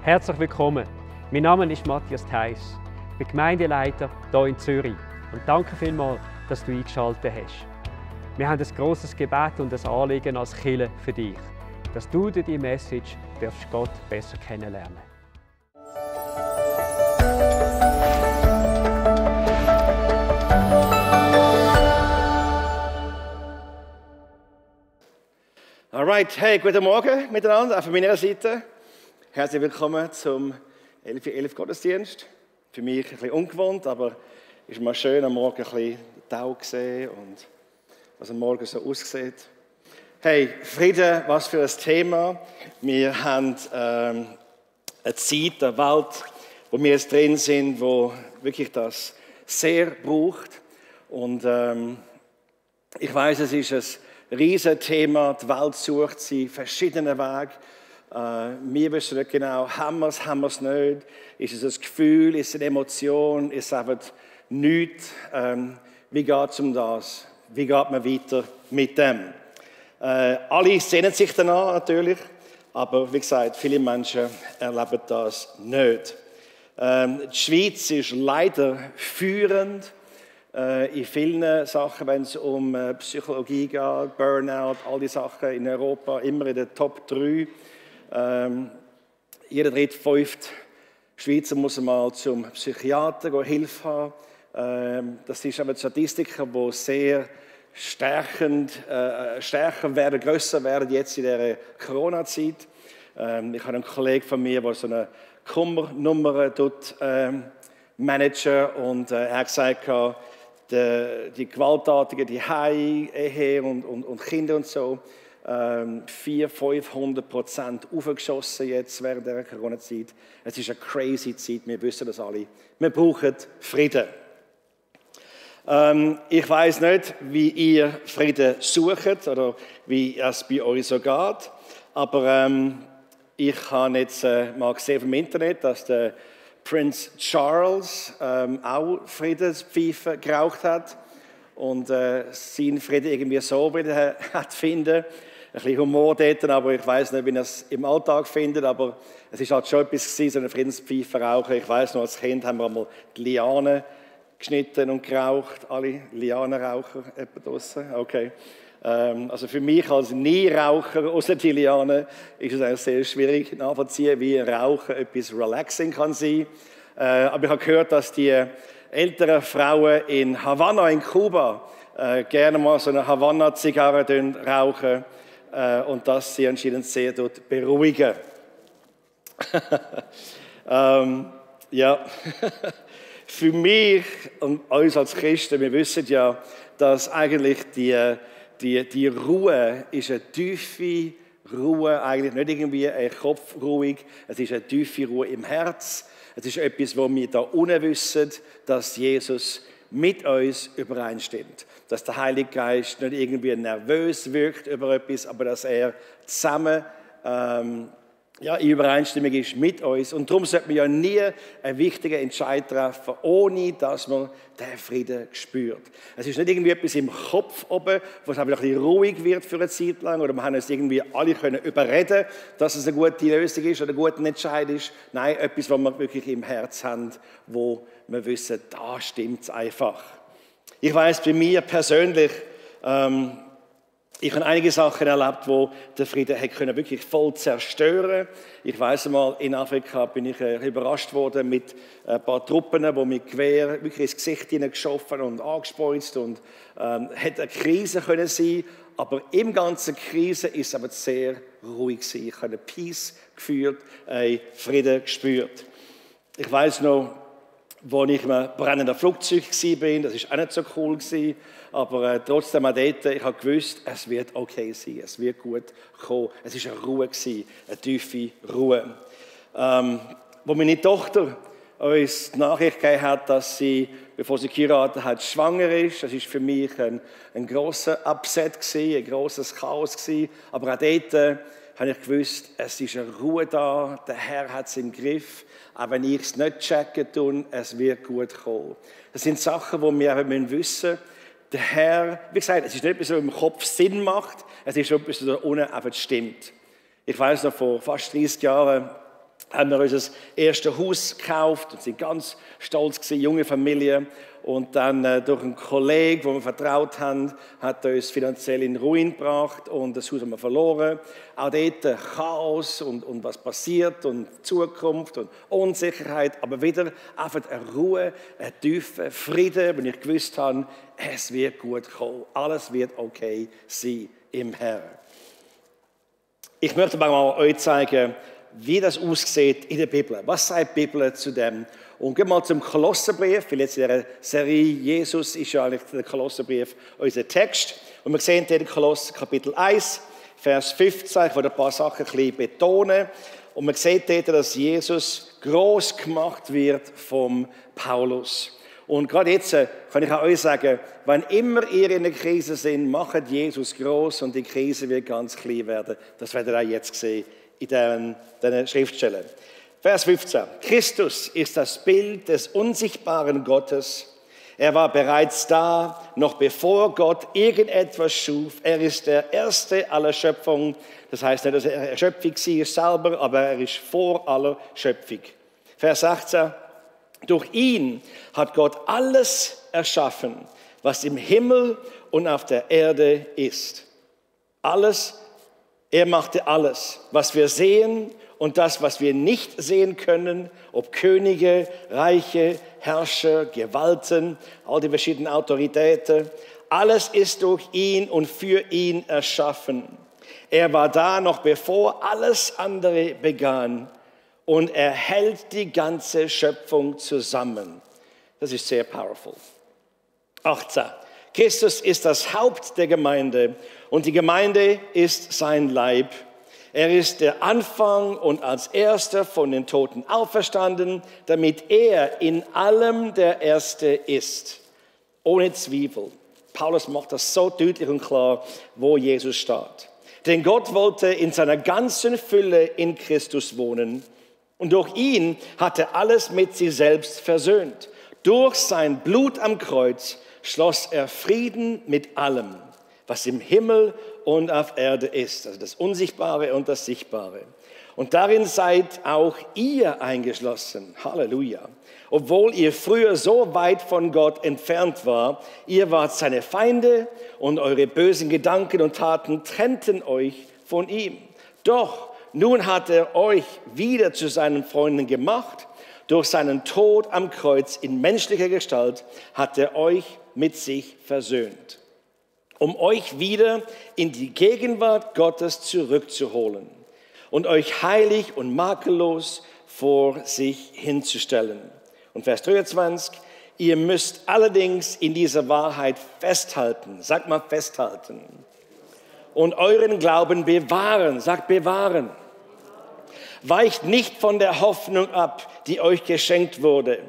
Herzlich willkommen. Mein Name ist Matthias Theiss. Ich bin Gemeindeleiter hier in Zürich. Und danke vielmals, dass du eingeschaltet hast. Wir haben ein grosses Gebet und ein Anliegen als Kirche für dich, dass du durch diese Message Gott besser kennenlernen darfst. Alright, hey, guten Morgen miteinander, auch von meiner Seite. Herzlich willkommen zum 11.11 Gottesdienst. Für mich ein bisschen ungewohnt, aber es ist mal schön, am Morgen ein bisschen Tau sehen und was am Morgen so aussieht. Hey, Frieden, was für ein Thema. Wir haben eine Zeit der Welt, wo wir jetzt drin sind, wo wirklich das sehr braucht. Und ich weiß, es ist ein Riesenthema. Die Welt sucht sie verschiedene Wege. Wir wissen nicht genau, haben wir es nicht? Ist es ein Gefühl, ist es eine Emotion, ist es einfach nichts? Wie geht es um das? Wie geht man weiter mit dem? Alle sehnen sich danach natürlich, aber wie gesagt, viele Menschen erleben das nicht. Die Schweiz ist leider führend in vielen Sachen, wenn es um Psychologie geht, Burnout, all die Sachen in Europa, immer in den Top 3. Jeder dritte, fünfte Schweizer muss mal zum Psychiater Hilfe haben. Das sind aber Statistiken, die sehr stärker werden, grösser werden jetzt in dieser Corona-Zeit. Ich habe einen Kollegen von mir, der so eine Kummernummer managen und er hat gesagt, die Gewalttätigen, die Ehe und Kinder und so, 400-500% aufgeschossen jetzt während der Corona-Zeit. Es ist eine crazy Zeit, wir wissen das alle. Wir brauchen Frieden. Ich weiss nicht, wie ihr Frieden sucht oder wie es bei euch so geht, aber ich habe jetzt mal gesehen vom Internet, dass der Prinz Charles auch Friedenspfeife geraucht hat und seinen Frieden irgendwie so wieder hat finden. Ein bisschen Humor dort, aber ich weiss nicht, wie er es im Alltag findet, aber es ist halt schon etwas gewesen, so eine Friedenspfeife rauchen. Ich weiss noch, als Kind haben wir einmal die Lianen geschnitten und geraucht. Alle Lianenraucher draussen? Okay. Also für mich als Nie-Raucher außer die Lianen ist es eigentlich sehr schwierig nachzuvollziehen, wie Rauchen etwas relaxing kann sein. Aber ich habe gehört, dass die älteren Frauen in Havanna in Kuba gerne mal so eine Havanna-Zigarre rauchen und das sie anscheinend sehr dort beruhigen. Ja. Für mich und uns als Christen, wir wissen ja, dass eigentlich die Ruhe ist eine tiefe Ruhe, eigentlich nicht irgendwie eine Kopfruhe, es ist eine tiefe Ruhe im Herz. Es ist etwas, wo wir da unten wissen, dass Jesus mit uns übereinstimmt. Dass der Heilige Geist nicht irgendwie nervös wirkt über etwas, aber dass er zusammen in Übereinstimmung ist mit uns. Und darum sollte man ja nie einen wichtigen Entscheid treffen, ohne dass man den Frieden spürt. Es ist nicht irgendwie etwas im Kopf oben, wo es ein bisschen ruhig wird für eine Zeit lang, oder wir haben uns irgendwie alle können überreden, dass es eine gute Lösung ist oder ein guter Entscheid ist. Nein, etwas, was wir wirklich im Herz haben, wo wir wissen, da stimmt es einfach. Ich weiss, bei mir persönlich, ich habe einige Sachen erlebt, wo der Frieden wirklich voll zerstören. Ich weiss einmal, in Afrika bin ich überrascht worden mit ein paar Truppen, die mit Gewehr wirklich ins Gesicht hineingeschossen und angespeuzt und hätte eine Krise können sein. Aber im ganzen Krise ist es aber sehr ruhig gewesen. Ich habe Peace gefühlt, Frieden gespürt. Ich weiss noch, als ich in einem brennenden Flugzeug war, das war auch nicht so cool, aber trotzdem auch dort, ich habe gewusst, es wird okay sein, es wird gut kommen. Es war eine Ruhe, eine tiefe Ruhe. Wo meine Tochter uns die Nachricht gegeben hat, dass sie, bevor sie geheiratet hat, schwanger ist, das war für mich ein grosser Upset, ein grosses Chaos. Aber auch dort habe ich gewusst, es ist eine Ruhe da, der Herr hat es im Griff. Auch wenn ich es nicht checken tue, es wird gut kommen. Das sind Sachen, die wir wissen müssen. Der Herr, wie gesagt, es ist nicht etwas, was im Kopf Sinn macht, es ist etwas, was da unten einfach stimmt. Ich weiss noch, vor fast 30 Jahren haben wir unser erstes Haus gekauft und sind ganz stolz gewesen, junge Familie. Und dann durch einen Kollegen, den wir vertraut haben, hat er uns finanziell in Ruin gebracht und das Haus haben wir verloren. Auch dort Chaos und was passiert und Zukunft und Unsicherheit, aber wieder einfach eine Ruhe, eine Tiefe, Frieden, wenn ich gewusst habe, es wird gut kommen, alles wird okay sein im Herrn. Ich möchte mal euch zeigen, wie das aussieht in der Bibel. Was sagt die Bibel zu dem? Und gehen wir mal zum Kolosserbrief, weil jetzt in der Serie Jesus ist ja eigentlich der Kolosserbrief unser Text. Und wir sehen hier in Kolosser Kapitel 1, Vers 15, ich will ein paar Sachen ein bisschen betonen. Und man sieht dort, dass Jesus gross gemacht wird vom Paulus. Und gerade jetzt kann ich auch euch sagen, wenn immer ihr in einer Krise seid, macht Jesus gross und die Krise wird ganz klein werden. Das werdet ihr auch jetzt sehen in diesen Schriftstellen. Vers 15. Christus ist das Bild des unsichtbaren Gottes. Er war bereits da, noch bevor Gott irgendetwas schuf. Er ist der Erste aller Schöpfung. Das heißt nicht, dass er Schöpfung ist selber, aber er ist vor aller Schöpfung. Vers 18. Durch ihn hat Gott alles erschaffen, was im Himmel und auf der Erde ist. Alles, er machte alles, was wir sehen und das, was wir nicht sehen können, ob Könige, Reiche, Herrscher, Gewalten, all die verschiedenen Autoritäten. Alles ist durch ihn und für ihn erschaffen. Er war da, noch bevor alles andere begann. Und er hält die ganze Schöpfung zusammen. Das ist sehr powerful. 18. Christus ist das Haupt der Gemeinde und die Gemeinde ist sein Leib. Er ist der Anfang und als Erster von den Toten auferstanden, damit er in allem der Erste ist. Ohne Zweifel. Paulus macht das so deutlich und klar, wo Jesus steht. Denn Gott wollte in seiner ganzen Fülle in Christus wohnen. Und durch ihn hat er alles mit sich selbst versöhnt. Durch sein Blut am Kreuz schloss er Frieden mit allem, was im Himmel und auf Erde ist, also das Unsichtbare und das Sichtbare. Und darin seid auch ihr eingeschlossen. Halleluja. Obwohl ihr früher so weit von Gott entfernt war, ihr wart seine Feinde und eure bösen Gedanken und Taten trennten euch von ihm. Doch nun hat er euch wieder zu seinen Freunden gemacht. Durch seinen Tod am Kreuz in menschlicher Gestalt hat er euch mit sich versöhnt, um euch wieder in die Gegenwart Gottes zurückzuholen und euch heilig und makellos vor sich hinzustellen. Und Vers 23, ihr müsst allerdings in dieser Wahrheit festhalten. Sagt mal festhalten. Und euren Glauben bewahren. Sagt bewahren. Weicht nicht von der Hoffnung ab, die euch geschenkt wurde.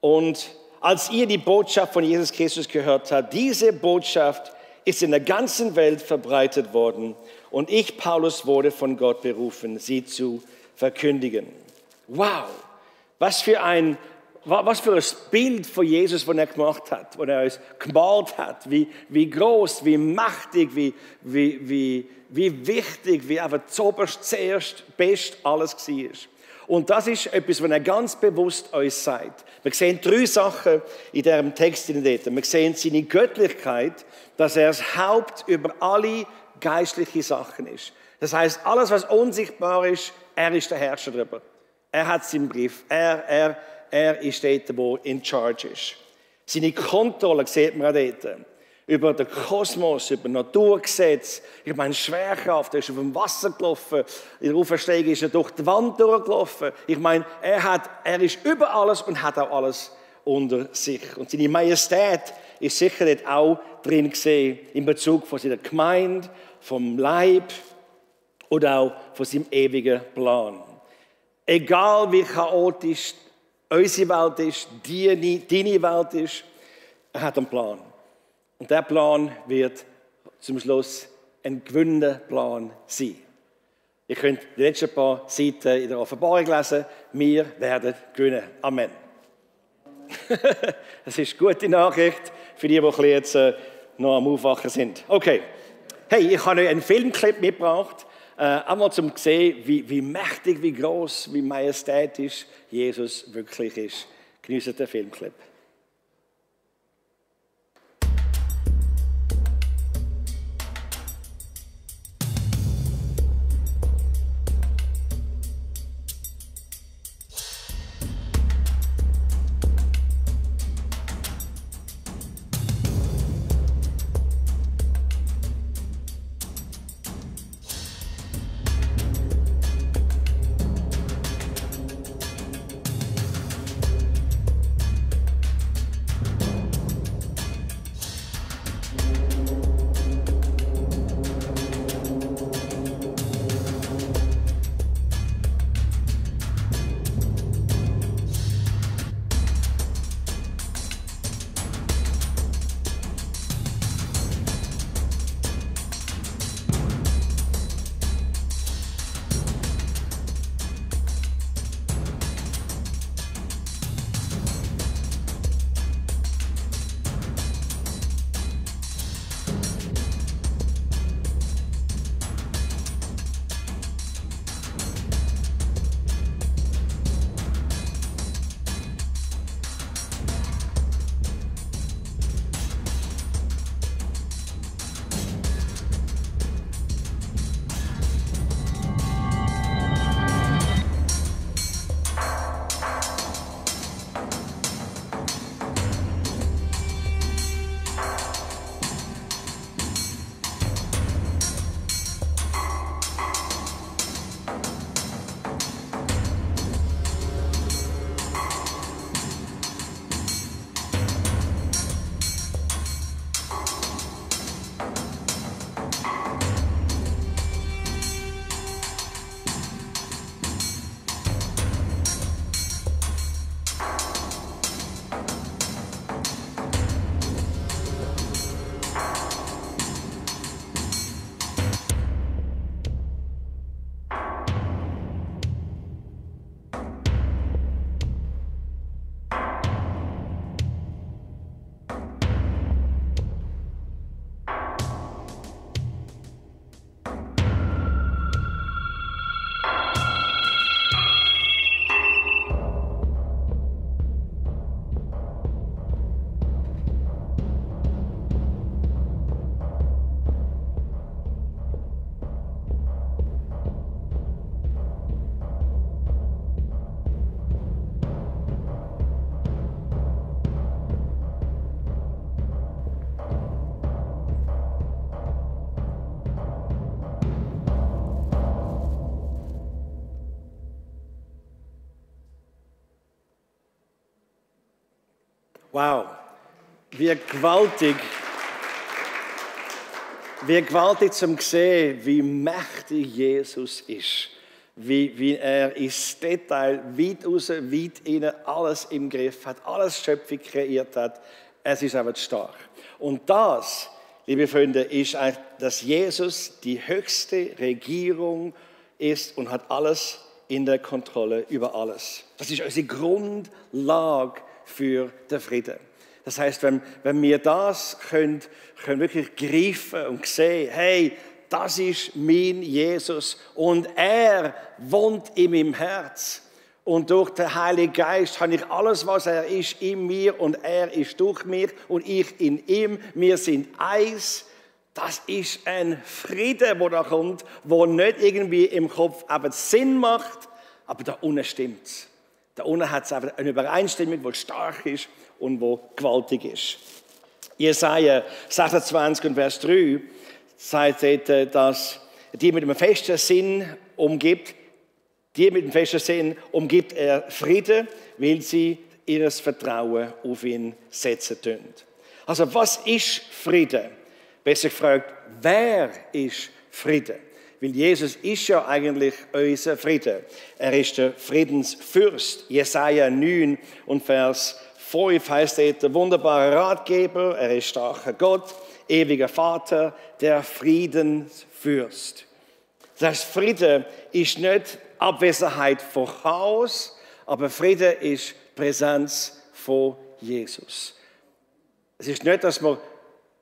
Und als ihr die Botschaft von Jesus Christus gehört habt, diese Botschaft ist in der ganzen Welt verbreitet worden. Und ich, Paulus, wurde von Gott berufen, sie zu verkündigen. Wow, was für ein Bild von Jesus, das er gemacht hat, das er uns gemalt hat. Wie groß, wie mächtig, wie wichtig, wie einfach zuerst best alles war. Und das ist etwas, was er ganz bewusst uns sagt. Wir sehen 3 Sachen in diesem Text. Wir sehen seine Göttlichkeit, dass er das Haupt über alle geistlichen Sachen ist. Das heißt, alles, was unsichtbar ist, er ist der Herrscher darüber. Er hat seinen Brief. Er ist dort, wo in charge ist. Seine Kontrolle sieht man auch dort. Über den Kosmos, über Naturgesetze. Ich meine, Schwerkraft, er ist auf dem Wasser gelaufen. In der Auferstehung ist er durch die Wand durchgelaufen. Ich meine, er ist über alles und hat auch alles unter sich. Und seine Majestät ist sicher dort auch drin gesehen, in Bezug von seiner Gemeinde, vom Leib oder auch von seinem ewigen Plan. Egal wie chaotisch unsere Welt ist, deine Welt ist, er hat einen Plan. Und der Plan wird zum Schluss ein gewinnender Plan sein. Ihr könnt die letzten paar Seiten in der Offenbarung lesen. Wir werden gewinnen. Amen. Das ist eine gute Nachricht für die jetzt noch am Aufwachen sind. Okay. Hey, ich habe euch einen Filmclip mitgebracht. einmal zum sehen, wie mächtig, wie groß, wie majestätisch Jesus wirklich ist. Genießt den Filmclip. Wow, wie gewaltig zum sehen, wie mächtig Jesus ist. Wie er ins Detail, weit raus, weit innen, alles im Griff hat, alles Schöpfung kreiert hat. Es ist einfach stark. Und das, liebe Freunde, ist eigentlich, dass Jesus die höchste Regierung ist und hat alles in der Kontrolle über alles. Das ist unsere Grundlage für den Frieden. Das heißt, wenn wir das können wirklich greifen und sehen, hey, das ist mein Jesus und er wohnt in meinem Herz. Und durch den Heiligen Geist habe ich alles, was er ist, in mir und er ist durch mich und ich in ihm. Wir sind eins. Das ist ein Friede, der da kommt, der nicht irgendwie im Kopf aber Sinn macht, aber da unten stimmt es. Da unten hat es eine Übereinstimmung, die stark ist und die gewaltig ist. Jesaja 26 und Vers 3 sagt dort, dass die mit einem festen Sinn umgibt, er Frieden, weil sie ihr Vertrauen auf ihn setzen tun. Also was ist Frieden? Besser gefragt, wer ist Frieden? Weil Jesus ist ja eigentlich unser Frieden. Er ist der Friedensfürst. Jesaja 9 und Vers 5 heißt er, der wunderbare Ratgeber, er ist starker Gott, ewiger Vater, der Friedensfürst. Das heißt, Friede ist nicht Abwesenheit von Chaos, aber Friede ist Präsenz von Jesus. Es ist nicht, dass wir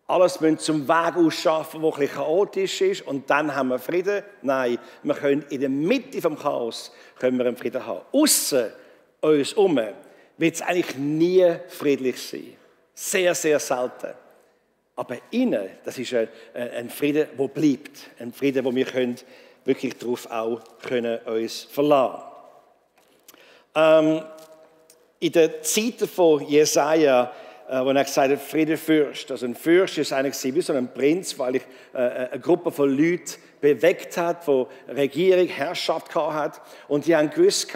alles müssen zum Weg ausschaffen, der ein bisschen chaotisch ist und dann haben wir Frieden. Nein, wir können in der Mitte des Chaos können wir einen Frieden haben. Aussen uns herum wird es eigentlich nie friedlich sein. Sehr, sehr selten. Aber innen, das ist ein Frieden, der bleibt. Ein Frieden, wo wir wirklich darauf auch können uns verlassen können. In den Zeiten von Jesaja, wo er gesagt hat, Friedefürst. Also ein Fürst ist eigentlich wie so ein Prinz, weil eine Gruppe von Leuten bewegt hat, die Regierung, Herrschaft hat. Und die haben gewusst,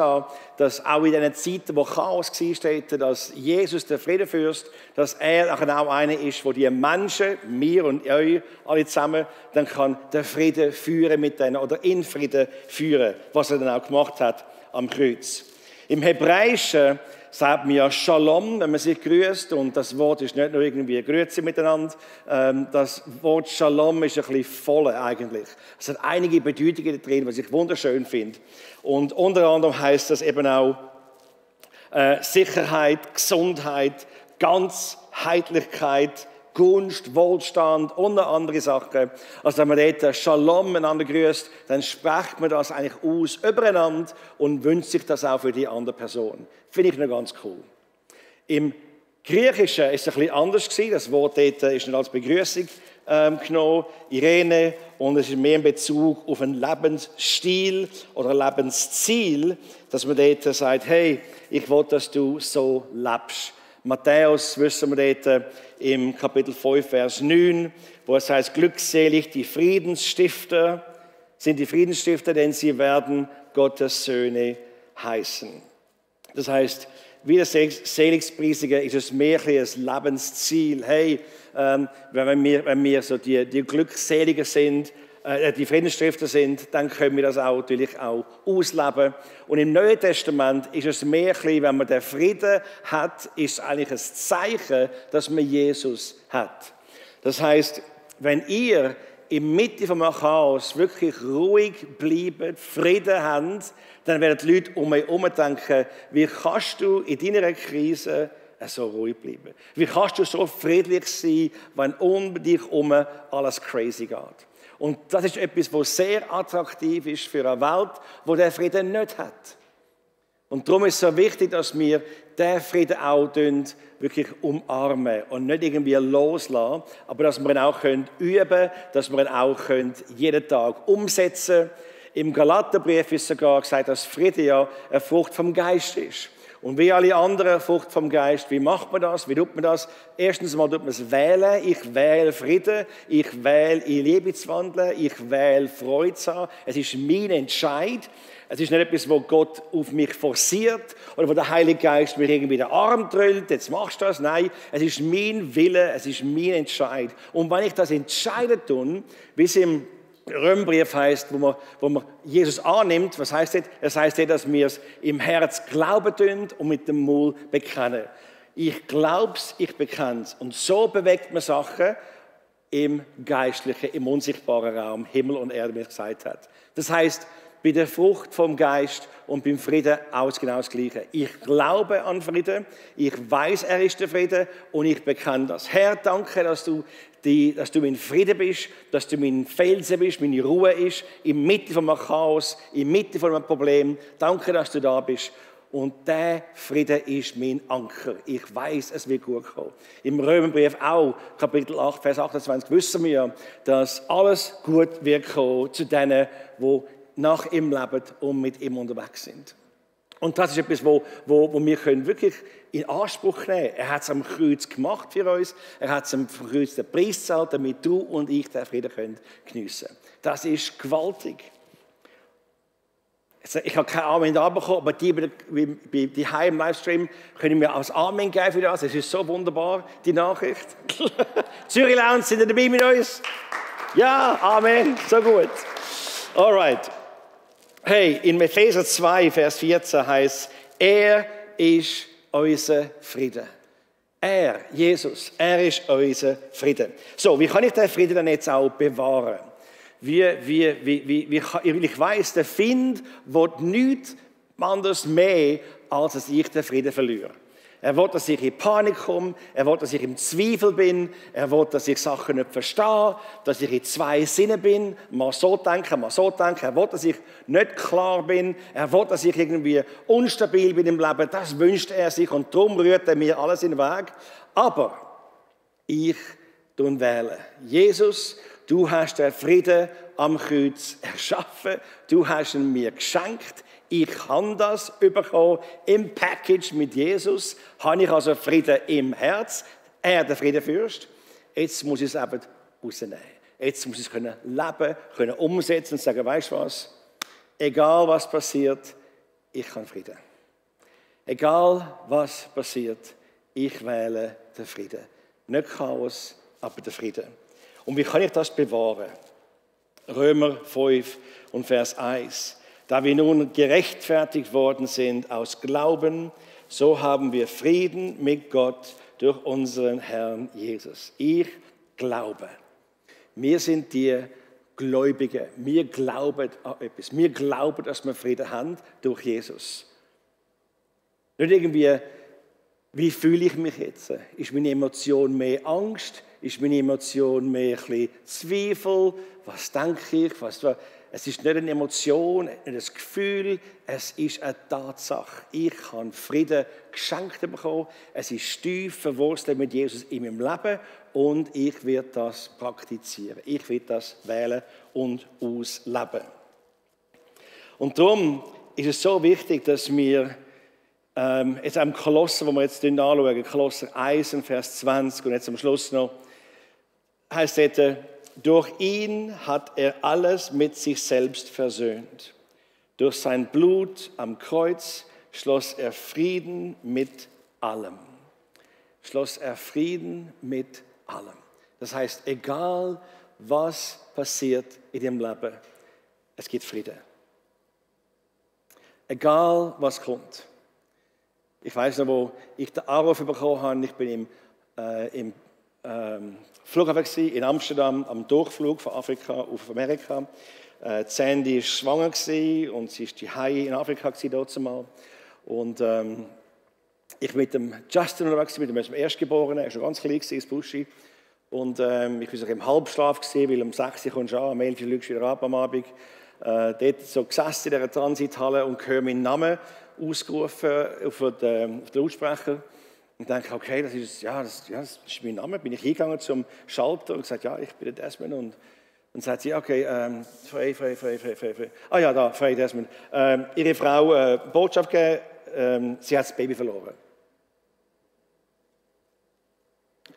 dass auch in diesen Zeiten, wo Chaos war, dass Jesus, der Friedefürst, dass er auch einer ist, wo die Menschen, wir und euch alle zusammen, dann kann der Frieden führen mit denen oder in Frieden führen, was er dann auch gemacht hat am Kreuz. Im Hebräischen sagt man ja Shalom, wenn man sich grüßt. Und das Wort ist nicht nur irgendwie Grüezi miteinander. Das Wort Shalom ist ein bisschen voll eigentlich. Es hat einige Bedeutungen drin, was ich wunderschön finde. Und unter anderem heißt das eben auch Sicherheit, Gesundheit, Ganzheitlichkeit, Gunst, Wohlstand und andere Sachen. Also wenn man dort Shalom einander grüßt, dann spricht man das eigentlich aus übereinander und wünscht sich das auch für die andere Person. Finde ich noch ganz cool. Im Griechischen ist es ein bisschen anders gewesen. Das Wort dort ist nicht als Begrüßung genommen, Irene, und es ist mehr in Bezug auf einen Lebensstil oder ein Lebensziel, dass man dort sagt, hey, ich will, dass du so lebst. Matthäus, wissen wir dort im Kapitel 5, Vers 9, wo es heißt, glückselig die Friedensstifter, sind die Friedensstifter, denn sie werden Gottes Söhne heißen. Das heißt, wie das Seligspreisige ist es mehr ein Lebensziel. Hey, wenn wir so die Glückseligen sind, die Friedensstifter sind, dann können wir das auch natürlich auch ausleben. Und im Neuen Testament ist es mehr, wenn man den Frieden hat, ist es eigentlich ein Zeichen, dass man Jesus hat. Das heißt, wenn ihr in der Mitte vom Chaos wirklich ruhig bleibt, Frieden habt, dann werden die Leute um euch herum denken, wie kannst du in deiner Krise so ruhig bleiben? Wie kannst du so friedlich sein, wenn um dich herum alles crazy geht? Und das ist etwas, was sehr attraktiv ist für eine Welt, die diesen Frieden nicht hat. Und darum ist es so wichtig, dass wir diesen Frieden auch wirklich umarmen und nicht irgendwie loslassen, aber dass wir ihn auch üben können, dass wir ihn auch jeden Tag umsetzen können. Im Galaterbrief ist sogar gesagt, dass Friede ja eine Frucht vom Geist ist. Und wie alle anderen Frucht vom Geist, wie macht man das? Wie tut man das? Erstens mal tut man es wählen. Ich wähle Frieden. Ich wähle in Liebe zu wandeln. Ich wähle Freude zu haben. Es ist mein Entscheid. Es ist nicht etwas, wo Gott auf mich forciert oder wo der Heilige Geist mir irgendwie den Arm drüllt. Jetzt machst du das. Nein, es ist mein Wille. Es ist mein Entscheid. Und wenn ich das entscheiden tue, wie es im Römerbrief heißt, wo man Jesus annimmt, was heißt das? Es heißt, dass wir es im Herz glauben tun und mit dem Mund bekennen. Ich glaube es, ich bekenne es. Und so bewegt man Sachen im geistlichen, im unsichtbaren Raum, Himmel und Erde, wie es gesagt hat. Das heißt, bei der Frucht vom Geist und beim Frieden auch genau das Gleiche. Ich glaube an Frieden, ich weiß, er ist der Frieden und ich bekenne das. Herr, danke, dass du mein Frieden bist, dass du mein Felsen bist, meine Ruhe ist, in der Mitte von einem Chaos, in der Mitte von einem Problem. Danke, dass du da bist. Und der Frieden ist mein Anker. Ich weiß, es wird gut kommen. Im Römerbrief auch, Kapitel 8, Vers 28, wissen wir, dass alles gut wird kommen zu denen, die nach ihm leben und mit ihm unterwegs sind. Und das ist etwas, wo wir können wirklich in Anspruch nehmen können. Er hat es am Kreuz gemacht für uns. Er hat es am Kreuz den Preis gezahlt, damit du und ich den Frieden geniessen können. Das ist gewaltig. Ich habe kein Amen da bekommen, aber die Heim Livestream können wir als Amen geben für das. Es ist so wunderbar, die Nachricht. Zürich Lounge, sind ihr dabei mit uns? Ja, Amen, so gut. Alright. Hey, in Epheser 2, Vers 14 heißt, er ist unser Frieden. Er, Jesus, er ist unser Frieden. So, wie kann ich den Frieden dann jetzt auch bewahren? Ich weiss, der Find will nichts anderes mehr, als dass ich den Frieden verliere. Er will, dass ich in Panik komme. Er will, dass ich im Zweifel bin. Er will, dass ich Sachen nicht verstehe. Dass ich in zwei Sinnen bin. Mal so denken, mal so denken. Er will, dass ich nicht klar bin. Er will, dass ich irgendwie unstabil bin im Leben. Das wünscht er sich und darum rührt er mir alles in den Weg. Aber ich wähle. Jesus, du hast den Frieden am Kreuz erschaffen. Du hast ihn mir geschenkt. Ich kann das bekommen im Package mit Jesus. Habe ich also Frieden im Herz. Er, der Friedenfürst. Jetzt muss ich es eben rausnehmen. Jetzt muss ich es leben, können umsetzen und sagen, weißt du was? Egal was passiert, ich habe Frieden. Egal was passiert, ich wähle den Frieden. Nicht Chaos, aber den Frieden. Und wie kann ich das bewahren? Römer 5 und Vers 1. Da wir nun gerechtfertigt worden sind aus Glauben, so haben wir Frieden mit Gott durch unseren Herrn Jesus. Ich glaube. Wir sind die Gläubigen. Wir glauben an etwas. Wir glauben, dass wir Frieden haben durch Jesus. Nicht irgendwie, wie fühle ich mich jetzt? Ist meine Emotion mehr Angst? Ist meine Emotion mehr ein bisschen Zweifel? Was denke ich? Es ist nicht eine Emotion, nicht ein Gefühl, es ist eine Tatsache. Ich habe Frieden geschenkt bekommen. Es ist tief verwurzelt mit Jesus in meinem Leben und ich werde das praktizieren. Ich werde das wählen und ausleben. Und darum ist es so wichtig, dass wir jetzt am Kolosser, wo wir jetzt anschauen, Kolosser 1, Vers 20 und jetzt am Schluss noch, heißt es, durch ihn hat er alles mit sich selbst versöhnt. Durch sein Blut am Kreuz schloss er Frieden mit allem. Schloss er Frieden mit allem. Das heißt, egal was passiert in dem Leben, es gibt Frieden. Egal was kommt. Ich weiß noch, wo ich den Anruf bekommen habe, ich bin im Flughafen in Amsterdam, am Durchflug von Afrika auf Amerika. Sandy war schwanger und sie war die Haie in Afrika dort mal. Und ich mit dem Justin unterwegs, mit dem Erstgeborenen, er war noch ganz klein, das Buschi. Und ich war im Halbschlaf, weil um 6 Uhr kommst du an, um 11 Uhr schaust du wieder ab am Abend. Dort so gesessen in dieser Transithalle und höre meinen Namen ausgerufen auf den Lautsprecher. Und denke, okay, das ist mein Name. Bin ich hingegangen zum Schalter und gesagt, ja, ich bin der Desmond. Und sagt sie, okay, Frei. Ah ja, da, Frei Desmond. Ihre Frau Botschaft gegeben, sie hat das Baby verloren.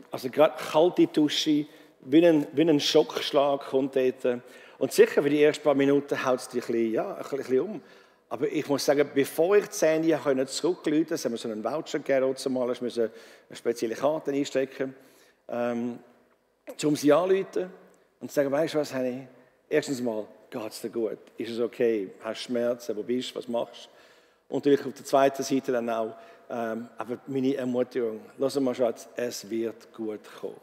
Also gerade kalte Dusche, wie ein Schockschlag kommt dort. Und sicher für die ersten paar Minuten haut es dich ein bisschen um. Aber ich muss sagen, bevor ich die Zähne zurückrufen konnte, haben wir so einen Voucher gegeben, zumal ich musste eine spezielle Karte einstecken, um sie anzurufen und zu sagen, weißt du was, Henny? Erstens mal, geht es dir gut? Ist es okay? Hast du Schmerzen? Wo bist du? Was machst du? Und natürlich auf der zweiten Seite dann auch, aber meine Ermutigung, lass mal, Schatz, es wird gut kommen.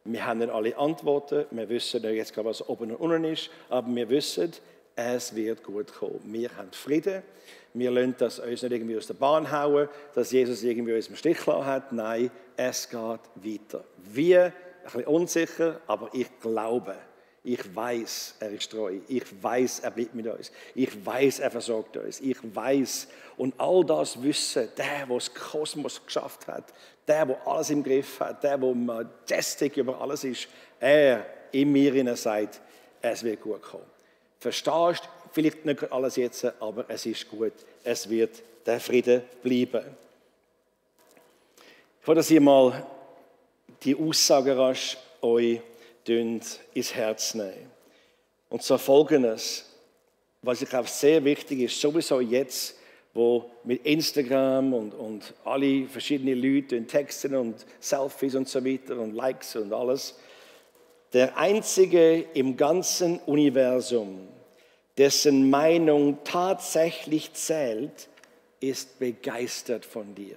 Wir haben nicht alle Antworten, wir wissen nicht jetzt gerade, was oben und unten ist, aber wir wissen, es wird gut kommen. Wir haben Frieden. Wir lassen das uns nicht irgendwie aus der Bahn hauen, dass Jesus irgendwie uns im Stich gelassen hat. Nein, es geht weiter. Wie? Ein bisschen unsicher, aber ich glaube. Ich weiß, er ist treu. Ich weiß, er bleibt mit uns. Ich weiß, er versorgt uns. Ich weiß. Und all das Wissen, der das Kosmos geschafft hat, der alles im Griff hat, der majestic über alles ist, er in mir sagt, es wird gut kommen. Verstehst vielleicht nicht alles jetzt, aber es ist gut. Es wird der Friede bleiben. Ich will, dass ihr mal die Aussage rasch euch ins Herz nehmen. Und zwar Folgendes, was ich glaube sehr wichtig ist, sowieso jetzt, wo mit Instagram und alle verschiedenen Leute texten und Selfies und so weiter und Likes und alles. Der Einzige im ganzen Universum, dessen Meinung tatsächlich zählt, ist begeistert von dir.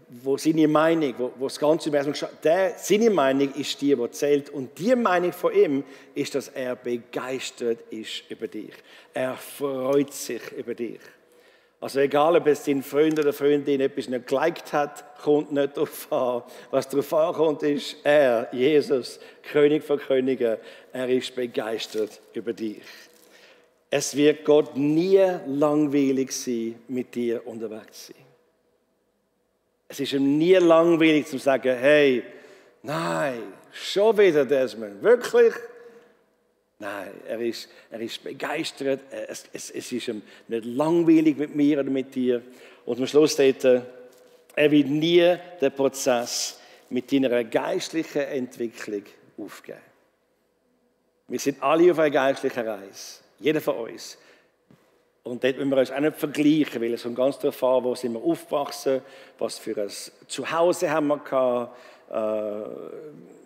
wo seine Meinung, wo das ganze Universum seine Meinung ist die zählt. Und die Meinung von ihm ist, dass er begeistert ist über dich. Er freut sich über dich. Also egal, ob es dein Freund oder Freundin etwas nicht geliked hat, kommt nicht darauf an. Was darauf ankommt, ist er, Jesus, König von Königen, er ist begeistert über dich. Es wird Gott nie langweilig sein, mit dir unterwegs zu sein. Es ist ihm nie langweilig zu sagen, hey, nein, schon wieder Desmond, wirklich? Nein, er ist begeistert, es ist ihm nicht langweilig mit mir oder mit dir. Und am Schluss steht er wird nie den Prozess mit deiner geistlichen Entwicklung aufgeben. Wir sind alle auf einer geistlichen Reise, jeder von uns. Und dort müssen wir uns auch nicht vergleichen, weil es kommt ganz darauf an, wo sind wir aufgewachsen, was für ein Zuhause haben wir gehabt,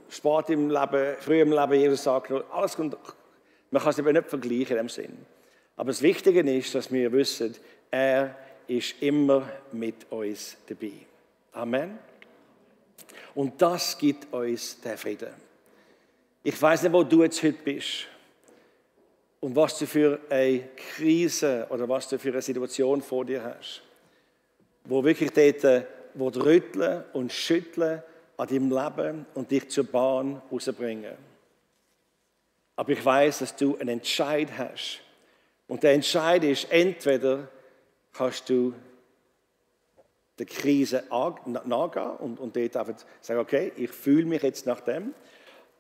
Sport im Leben, früh im Leben, Jesus sagt, alles kommt. Man kann es eben nicht vergleichen in dem Sinn. Aber das Wichtige ist, dass wir wissen, er ist immer mit uns dabei. Amen. Und das gibt uns den Frieden. Ich weiß nicht, wo du jetzt heute bist und was du für eine Krise oder was du für eine Situation vor dir hast, wo wirklich dort rütteln und schütteln an deinem Leben und dich zur Bahn rausbringen. Aber ich weiß, dass du einen Entscheid hast. Und der Entscheid ist, entweder kannst du der Krise nachgehen und dort einfach sagen, okay, ich fühle mich jetzt nach dem.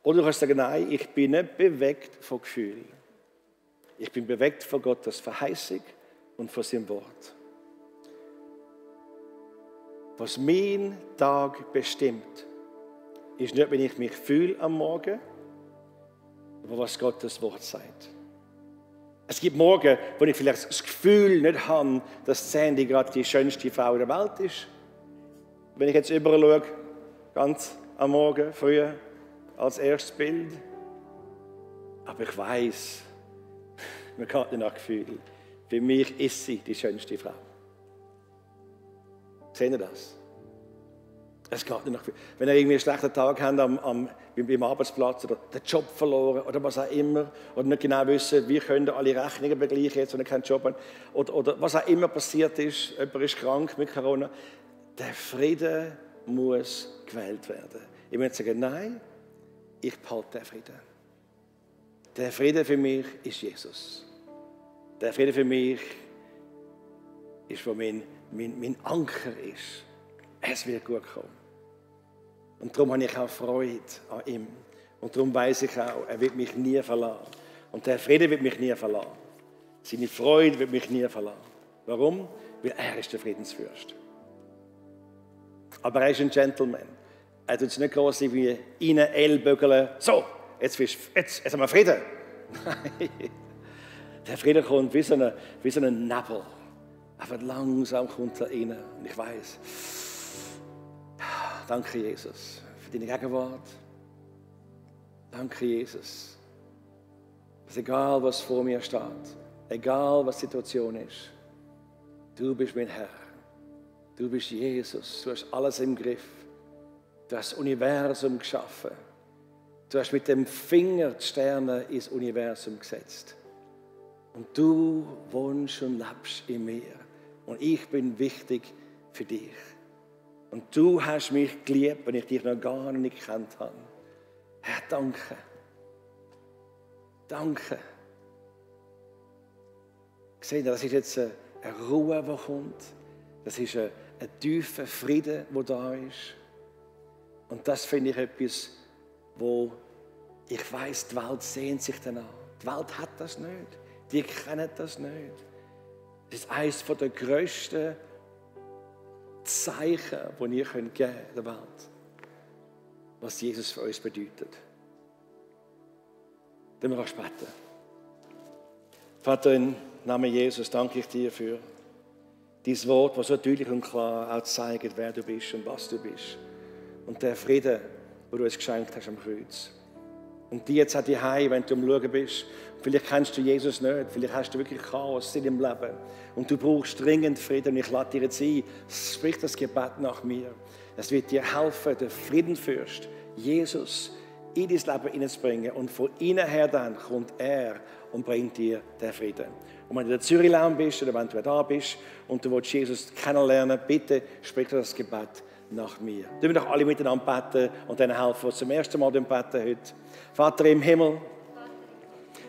Oder du kannst sagen, nein, ich bin nicht bewegt von Gefühl. Ich bin bewegt von Gottes Verheißung und von seinem Wort. Was mein Tag bestimmt, ist nicht, wenn ich mich fühle am Morgen, aber was Gottes Wort sagt. Es gibt Morgen, wo ich vielleicht das Gefühl nicht habe, dass Sandy gerade die schönste Frau der Welt ist. Wenn ich jetzt überall schaue, ganz am Morgen, früh, als erstes Bild. Aber ich weiß, man kann nicht nach Gefühl. Für mich ist sie die schönste Frau. Seht ihr das? Es geht nicht nach Gefühl. Wenn ihr irgendwie einen schlechten Tag habt beim Arbeitsplatz oder den Job verloren oder was auch immer, oder nicht genau wissen, wie können alle Rechnungen begleichen, jetzt, wenn ihr keinen Job habt, oder was auch immer passiert ist, jemand ist krank mit Corona, der Frieden muss gewählt werden. Ich möchte sagen, nein, ich behalte den Frieden. Der Friede für mich ist Jesus. Der Friede für mich ist, wo mein Anker ist. Es wird gut kommen. Und darum habe ich auch Freude an ihm. Und darum weiß ich auch, er wird mich nie verlassen. Und der Friede wird mich nie verlassen. Seine Freude wird mich nie verlassen. Warum? Weil er ist der Friedensfürst. Aber er ist ein Gentleman. Er tut es nicht groß wie rein Ellbögeln. So, jetzt haben wir Frieden. Nein. Der Frieden kommt wie so ein Nebel. Einfach langsam kommt er rein. Und ich weiß, danke Jesus für deine Gegenwart. Danke Jesus. Dass egal was vor mir steht, egal was die Situation ist, du bist mein Herr. Du bist Jesus. Du hast alles im Griff. Du hast das Universum geschaffen. Du hast mit dem Finger die Sterne ins Universum gesetzt. Und du wohnst und lebst in mir. Und ich bin wichtig für dich. Und du hast mich geliebt, wenn ich dich noch gar nicht gekannt habe. Herr, danke. Danke. Seht ihr, das ist jetzt eine Ruhe, die kommt. Das ist ein tiefer Frieden, der da ist. Und das finde ich etwas, wo ich weiss, die Welt sehnt sich danach. Die Welt hat das nicht. Die kennen das nicht. Das ist eines der grössten Zeichen, die ihr geben könnt in der Welt. Was Jesus für uns bedeutet. Dann wir auch beten. Vater, im Namen Jesus danke ich dir für dieses Wort, das so deutlich und klar auch zeigt, wer du bist und was du bist. Und der Frieden, den du uns geschenkt hast am Kreuz. Und die jetzt auch die Hause, wenn du am Schauen bist. Vielleicht kennst du Jesus nicht, vielleicht hast du wirklich Chaos in deinem Leben. Und du brauchst dringend Frieden. Und ich lade dir jetzt ein, sprich das Gebet nach mir. Es wird dir helfen, den Friedenfürst, Jesus, in dein Leben hineinzubringen. Und von innen her dann kommt er und bringt dir den Frieden. Und wenn du in der Zürich-Laune bist oder wenn du da bist und du willst Jesus kennenlernen, bitte sprich das Gebet nach mir. Wir doch alle miteinander beten und denen helfen, die zum ersten Mal beten heute. Vater im Himmel,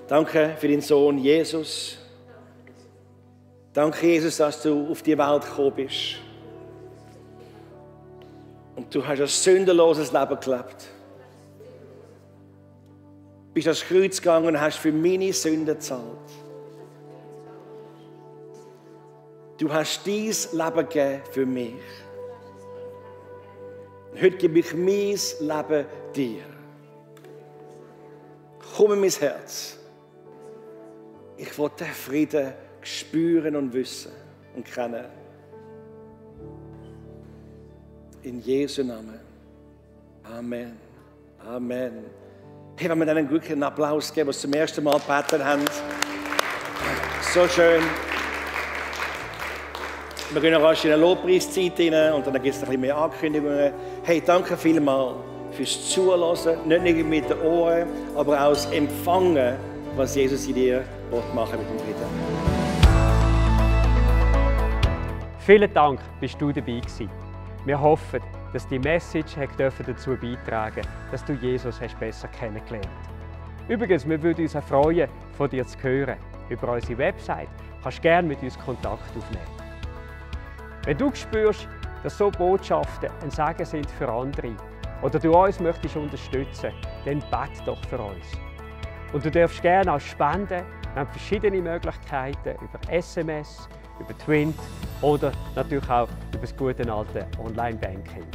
danke für deinen Sohn Jesus. Danke, Jesus, dass du auf die Welt gekommen bist. Und du hast ein sündenloses Leben gelebt. Du bist ans Kreuz gegangen und hast für meine Sünden gezahlt. Du hast dein Leben gegeben für mich. Heute gebe ich mein Leben dir. Komm in mein Herz. Ich will den Frieden spüren und wissen und kennen. In Jesu Namen. Amen. Amen. Hey, wenn wir ihnen einen Applaus geben, was zum ersten Mal gebeten haben. So schön. Wir gehen noch rasch in eine Lobpreiszeit rein und dann gibt es ein bisschen mehr Ankündigungen. Hey, danke vielmals fürs Zuhören, nicht nur mit den Ohren, aber auch das Empfangen, was Jesus in dir machen mit dem Frieden. Vielen Dank, bist du dabei gewesen. Wir hoffen, dass die Message dazu beitragen durfte, dass du Jesus besser kennengelernt hast. Übrigens, wir würden uns freuen, von dir zu hören. Über unsere Website kannst du gerne mit uns Kontakt aufnehmen. Wenn du spürst, dass so Botschaften ein Segen sind für andere oder du uns möchtest unterstützen, dann bete doch für uns. Und du darfst gerne auch spenden. Wir haben verschiedene Möglichkeiten über SMS, über Twint oder natürlich auch über das gute alte Online-Banking.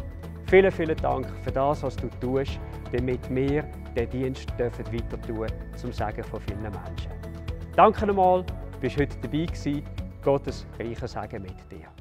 Vielen, vielen Dank für das, was du tust, damit wir den Dienst weiter tun zum Segen von vielen Menschen. Danke nochmal, du bist heute dabei gewesen. Gottes reicher Segen mit dir.